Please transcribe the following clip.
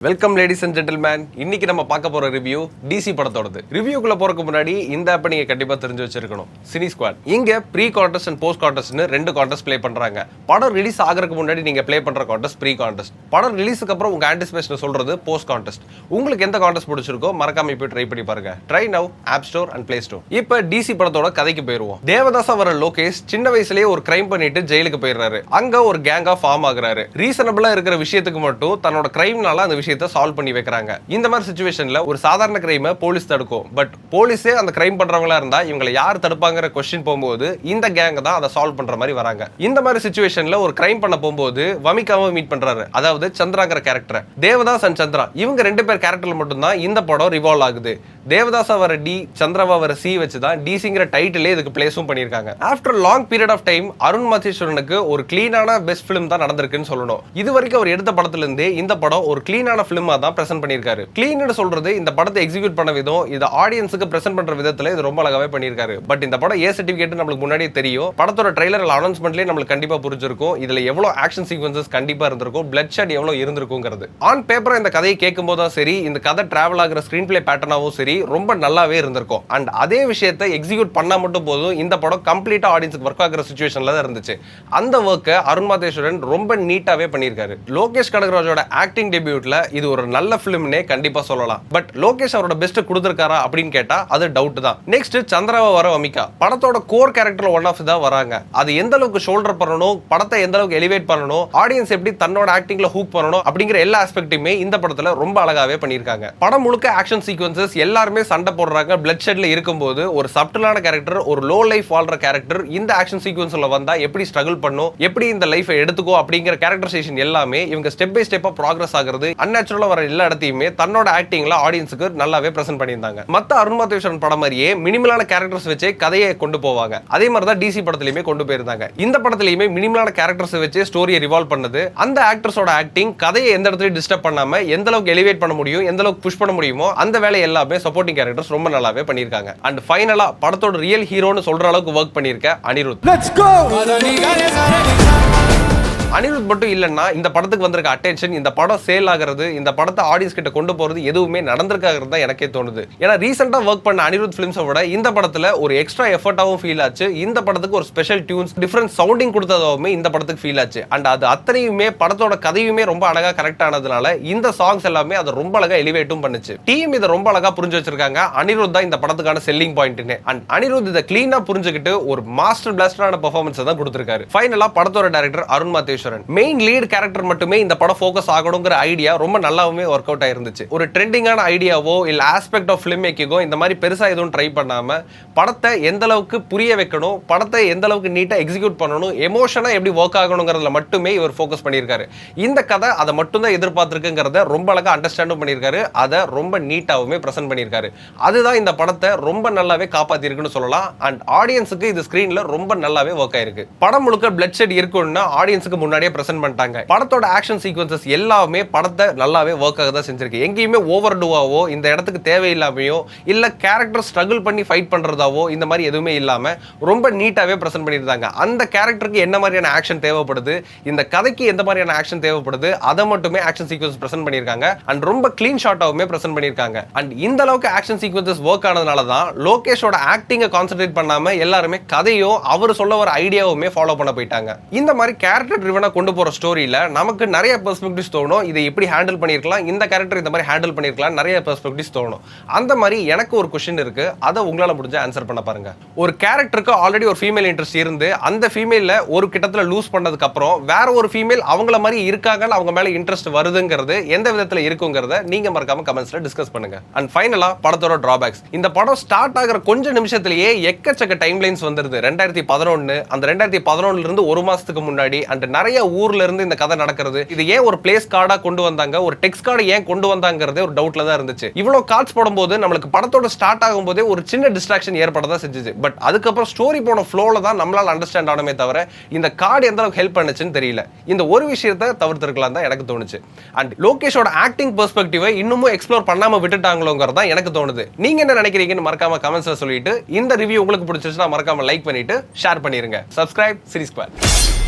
Welcome ladies and gentleman. இன்னைக்கு நம்ம பார்க்க போற ரிவ்யூ டிசி படத்தோடது. ரிவ்யூக்குள்ள போறதுக்கு முன்னாடி இந்த ஆப் நீங்க கண்டிப்பா தெரிஞ்சு வச்சிருக்கணும். Cine Squad. இங்க ப்ரீ கான்டெஸ்ட் அண்ட் போஸ்ட் கான்டெஸ்ட்னு ரெண்டு கான்டெஸ்ட் ப்ளே பண்றாங்க. படம் ரிலீஸ் ஆகிறதுக்கு முன்னாடி நீங்க ப்ளே பண்ற கான்டெஸ்ட் ப்ரீ கான்டெஸ்ட். படம் ரிலீஸ்க்கு அப்புறம் உங்க ஆன்டிசிபேஷன் சொல்றது போஸ்ட் கான்டெஸ்ட். உங்களுக்கு எந்த கான்டெஸ்ட் பிடிச்சிருக்கோ மறக்காம இப்போ ட்ரை பண்ணி பாருங்க. Try now App Store and Play Store. இப்போ டிசி படத்தோட கதைக்கு போயிருவோம். தேவதாஸ் வர லோகேஷ் சின்ன வயசுலயே ஒரு கிரைம் பண்ணிட்டு ஜெயிலுக்கு போயிடுறாரு. அங்க ஒரு கேங்கா ஃபார்ம் ஆகுறாரு. ரீசனபிளா இருக்கிற விஷயத்துக்கு மட்டும் தன்னோட கிரைம்னால அந்த விஷயத்தை சால்வ் பண்ணி வைக்கிறாங்க. இந்த மாதிரி சிச்சுவேஷன்ல ஒரு சாதாரண கிரைமை போலீஸ் தடுக்கும். பட் போலீஸே அந்த கிரைம் பண்றவங்களா இருந்தா இவங்களை யார் தடுப்பாங்கற क्वेश्चन போகும்போது இந்த கேங் தான் அதை சால்வ் பண்ற மாதிரி வராங்க. இந்த மாதிரி சிச்சுவேஷன்ல ஒரு கிரைம் பண்ண போகும்போது வமிகாவை மீட் பண்றாரு. அதாவது சந்திராங்கற கேரக்டர். தேவதாஸ் அண்ட் சந்திரா இவங்க ரெண்டு பேர் கேரக்டர்ல மட்டும் தான் இந்த படம் ரிவால்வ் ஆகுது. தேவதாஸ் வர டி, சந்திராவா வர சி வச்சு தான் டிசிங்கற டைட்டிலே இதுக்கு பிளேஸும் பண்ணிருக்காங்க. After long period of time Arun மாதேஸ்வரனுக்கு ஒரு கிளீனான பெஸ்ட் ஃபிலிம் தான் நடந்திருக்குன்னு சொல்லணும். இது வரைக்கும் அவர் எடுத்த படத்துல இருந்து இந்த படம் ஒரு கிளீனான ஃபிலிமா தான் பிரசன்ட் பண்ணிருக்காரு. கிளீன்னு சொல்றது இந்த படத்தை எக்ஸிக்யூட் பண்ண விதம், இது ஆடியன்ஸுக்கு பிரசன்ட் பண்ற விதத்துல இது ரொம்ப அழகாவே பண்ணிருக்காரு. பட் இந்த படம் ஏ சர்டிபிகேட் நமக்கு முன்னாடியே தெரியும். படத்தோட ட்ரைலர் அனௌன்ஸ்மெண்ட்லயே நமக்கு கண்டிப்பா புரிஞ்சிருக்கும் இதுல எவ்வளவு ஆக்ஷன் சீக்வென்சஸ் கண்டிப்பா இருந்திருக்கும், பிளட் ஷெட் எவ்வளவு இருந்திருக்குங்கிறது. ஆன் பேப்பர் இந்த கதையை கேட்கும் போதும் சரி, இந்த கதை டிராவல் ஆகிற ஸ்கிரீன் பிளே பேட்டர்னாவும் சரி ரொம்ப நல்லாவே இருந்திருக்கும். அண்ட் அதே விஷயத்தை எக்ஸிக்யூட் பண்ணா மட்டும் போதும் இந்த படம் கம்ப்ளீட்டா ஆடியன்ஸுக்கு ஒர்க் ஆகிற சிச்சுவேஷன்ல தான் இருந்துச்சு. அந்த ஒர்க்கை அருண் மாதேஸ்வரன் ரொம்ப நீட்டாவே பண்ணியிருக்காரு. லோகேஷ் கனகராஜோட ஆக்டிங் டெபியூட்ல இது ஒரு நல்ல பிலிம்னே கண்டிப்பா சொல்லலாம். பட் லோகேஷ் அவரோட பெஸ்ட் கொடுத்திருக்காரா அப்படின்னு கேட்டா அது டவுட் தான். நெக்ஸ்ட் சந்திராவா வர வமிகா படத்தோட கோர் கேரக்டர்ல ஒன் ஆஃப் தான் வராங்க. அது எந்த அளவுக்கு ஷோல்டர் பண்ணணும், படத்தை எந்த அளவுக்கு எலிவேட் பண்ணணும், ஆடியன்ஸ் எப்படி தன்னோட ஆக்டிங்ல ஹூக் பண்ணணும் அப்படிங்கிற எல்லா ஆஸ்பெக்ட்டுமே இந்த படத்துல ரொம்ப அழகாவே பண்ணிருக்காங்க. படம் முழுக்க ஆக்ஷன் சீக்வென்சஸ் எல்லாருமே சண்டை போடுறாங்க. பிளட் ஷெட்ல இருக்கும்போது ஒரு சப்டலான கேரக்டர், ஒரு லோ லைஃப் வாழ்ற கேரக்டர் இந்த ஆக்ஷன் சீக்வென்ஸ்ல வந்தா எப்படி ஸ்ட்ரகிள் பண்ணும், எப்படி இந்த லைஃபை எடுத்துக்கோ அப்படிங்கிற கேரக்டரைசேஷன் எல்லாமே இவங்க ஸ்டெப் பை ஸ்டெப்பா ப்ராக்ரஸ் ஆகுறது, அன்நேச்சுரலா வர எல்லா இடத்தையுமே தன்னோட ஆக்டிங்ல ஆடியன்ஸுக்கு நல்லாவே பிரசன்ட் பண்ணியிருந்தாங்க. மத்த அருண் மாதேஸ்வரன் படம் மாதிரியே மினிமலான கேரக்டர்ஸ் வச்சு கதையை கொண்டு போவாங்க. அதே மாதிரி தான் டிசி படத்திலயுமே கொண்டு போயிருந்தாங்க. இந்த படத்திலயுமே மினிமலான கேரக்டர்ஸ் வச்சு ஸ்டோரியை ரிவால்வ் பண்ணது, அந்த ஆக்டர்ஸோட ஆக்டிங் கதையை எந்த இடத்துலயும் டிஸ்டர்ப் பண்ணாம எந்த அளவுக்கு எலிவேட் பண்ண முடியும், எந்த அளவுக்கு புஷ் பண்ண முடியுமோ அந்த வேலை எல்லாமே சப்போர்ட்டிங் கேரக்டர்ஸ் ரொம்ப நல்லாவே பண்ணிருக்காங்க. அண்ட் ஃபைனலா படத்தோட ரியல் ஹீரோன்னு சொல்ற அளவுக்கு ஒர்க் பண்ணிருக்க அனிருத். Let's go. அனிருத் மட்டும் இல்லைன்னா இந்த படத்துக்கு வந்திருக்க அட்டென்ஷன், இந்த படம் சேல் ஆகிறது, இந்த படத்தை ஆடியன்ஸ் கிட்ட கொண்டு போறது எதுவுமே நடந்திருக்காகிறது தான் எனக்கே தோணுது. ஏன்னா ரீசெண்டா ஒர்க் பண்ண அனிருத் பிலிம்ஸை விட இந்த படத்துல ஒரு எக்ஸ்ட்ரா எஃபர்ட்டாவும் ஃபீல் ஆச்சு. இந்த படத்துக்கு ஒரு ஸ்பெஷல் டியூன்ஸ், டிஃபரண்ட் சவுண்டிங் கொடுத்ததாவுமே இந்த படத்துக்கு ஃபீல் ஆச்சு. அண்ட் அது அத்தனையுமே படத்தோட கதையுமே ரொம்ப அழகா கரெக்ட் ஆனதுனால இந்த சாங்ஸ் எல்லாமே அதை ரொம்ப அழகா எலிவேட்டும் பண்ணுச்சு. டீம் இதை ரொம்ப அழகா புரிஞ்சு வச்சிருக்காங்க. அனிருத் தான் இந்த படத்துக்கான செல்லிங் பாயிண்ட்னு. அண்ட் அனிருத் இதை கிளீனா புரிஞ்சுக்கிட்டு ஒரு மாஸ்டர் பிளாஸ்டரான பெர்ஃபார்மன்ஸ் தான் கொடுத்திருக்காரு. ஃபைனலா படத்தோட director Arun Matheswaran main lead character மட்டுமே இந்த படம் ஃபோக்கஸ் ஆகணுங்கிற ஐடியா ரொம்ப நல்லாவே ஒர்க் அவுட் ஆயிருந்துச்சு. ஒரு ட்ரெண்டிங்கான ஐடியாவோ இல்ல ஆஸ்பெக்ட் ஆஃப் ஃபிலிம் மேக்கிங்கோ இந்த மாதிரி பெருசா எதுவும் ட்ரை பண்ணாம படத்தை எந்த அளவுக்கு புரிய வைக்கணும், படத்தை எந்த அளவுக்கு நீட்டா எக்ஸிக்யூட் பண்ணணும், எமோஷனா எப்படி ஒர்க் ஆகணுங்கிறதுல மட்டுமே இவர் ஃபோக்கஸ் பண்ணியிருக்காரு. இந்த கதை அதை மட்டும் தான் எதிர்பார்த்திருக்குங்கிறத ரொம்ப அழகா அண்டர்ஸ்டாண்டும் பண்ணியிருக்காரு. அதை ரொம்ப நீட்டாவுமே பிரசன்ட் பண்ணியிருக்காரு. அதுதான் இந்த படத்தை ரொம்ப நல்லாவே காப்பாத்திருக்குன்னு சொல்லலாம். அண்ட் ஆடியன்ஸுக்கு இது ஸ்கிரீன்ல ரொம்ப நல்லாவே ஒர்க் ஆயிருக்கு. படம் முழுக்க பிளட் ஷெட் இருக்குன்னு ஆடியன்ஸுக்கு முன்னாடியே பிரசன்ட் பண்ணிட்டாங்க. படத்தோட ஆக்ஷன் சீக்வென்சஸ் எல்லாமே படத்தை நல்லாவே ஒர்க் ஆக தான் செஞ்சிருக்கு. எங்கேயுமே ஓவர் டூவாவோ இந்த இடத்துக்கு தேவையில்லாமையோ இல்ல கேரக்டர் ஸ்ட்ரகிள் பண்ணி ஃபைட் பண்றதாவோ இந்த மாதிரி எதுவுமே இல்லாம ரொம்ப நீட்டாவே பிரசன்ட் பண்ணியிருந்தாங்க. அந்த கேரக்டருக்கு என்ன மாதிரியான ஆக்ஷன் தேவைப்படுது, இந்த கதைக்கு எந்த மாதிரியான ஆக்ஷன் தேவைப்படுது, அதை மட்டுமே ஆக்ஷன் சீக்வென்ஸ் பிரசன்ட் பண்ணியிருக்காங்க. அண்ட் ரொம்ப கிளீன் ஷாட்டாவுமே பிரசன்ட் பண்ணியிருக்காங்க. அண்ட் இந்த அளவுக்கு ஆக்ஷன் சீக்வென்சஸ் ஒர்க் ஆனதுனால தான் லோகேஷோட ஆக்டிங்கை கான்சென்ட்ரேட் பண்ணாம எல்லாருமே கதையோ அவர் சொல்ல வர ஐடியாவுமே ஃபாலோ பண்ண போயிட்டாங்க. இந்த மாதிரி கேரக்டர் ட்ரிவனா கொண்டு போற ஸ்டோரியில நமக்கு நிறைய பெர்ஸ்பெக்டிவ்ஸ் தோணும். இதை எப்படி ஹேண்டில் பண்ணிருக்கலாம், இந்த கேரக்டர் இந்த மாதிரி ஹேண்டில் பண்ணிருக்கலாம், நிறைய பெர்ஸ்பெக்டிவ்ஸ் தோணும். அந்த மாதிரி எனக்கு ஒரு क्वेश्चन இருக்கு, அதை உங்களால முடிஞ்ச ஆன்சர் பண்ண பாருங்க. ஒரு கேரக்டருக்கு ஆல்ரெடி ஒரு ஃபீமேல் இன்ட்ரெஸ்ட் இருந்து அந்த ஃபீமேல்ல ஒரு கிட்டத்துல லூஸ் பண்ணதுக்கு அப்புறம் வேற ஒரு ஃபீமேல் அவங்கள மாதிரி இருக்காங்கன்னு அவங்க மேல இன்ட்ரெஸ்ட் வருதுங்கிறது எந்த விதத்துல இருக்குங்கிறத நீங்க மறக்காம கமெண்ட்ஸ்ல டிஸ்கஸ் பண்ணுங்க. அண்ட் ஃபைனலா படத்தோட டிராபேக்ஸ். இந்த படம் ஸ்டார்ட் ஆகிற கொஞ்ச நிமிஷத்திலேயே எக்கச்சக்க டைம் லைன்ஸ் வந்துருது. 2011 அந்த 2011 இருந்து ஒரு மாசத்துக்கு முன்னாடி அண்ட் நிறைய ஊர்ல இருந்து இந்த கதை நடக்கிறது. இது ஏன் ஒரு பிளேஸ் கார்டா கொண்டு வந்தாங்க, ஒரு டெக்ஸ்ட் கார்டு ஏன் கொண்டு வந்தாங்கிறதே ஒரு டவுட்ல தான் இருந்துச்சு. இவ்வளவு கார்ட்ஸ் போடும்போது நம்மளுக்கு படத்தோட ஸ்டார்ட் ஆகும்போதே ஒரு சின்ன டிஸ்ட்ராக்ஷன் ஏற்படதான் செஞ்சுச்சு. பட் அதுக்கப்புறம் ஸ்டோரி போன ஃப்ளோல தான் நம்மளால அண்டர்ஸ்டாண்ட் ஆனமே தவிர இந்த கார்டு எந்த அளவுக்கு ஹெல்ப் பண்ணுச்சுன்னு தெரியல. இந்த ஒரு விஷயத்தை தவிர்த்திருக்கலாம் தான் எனக்கு தோணுச்சு. அண்ட் லோகேஷோட ஆக்டிங் பெர்ஸ்பெக்டிவை இன்னமும் எக்ஸ்ப்ளோர் பண்ணாம விட்டுட்டாங்களோங்கிறதா எனக்கு தோணுது. நீங்க என்ன நினைக்கிறீங்கன்னு மறக்காம கமெண்ட்ஸ்ல சொல்லிட்டு இந்த ரிவ்யூ உங்களுக்கு பிடிச்சிருச்சுன்னா மறக்காம லைக் பண்ணிட்டு ஷேர் பண்ணிருங்க. Subscribe Cine squad.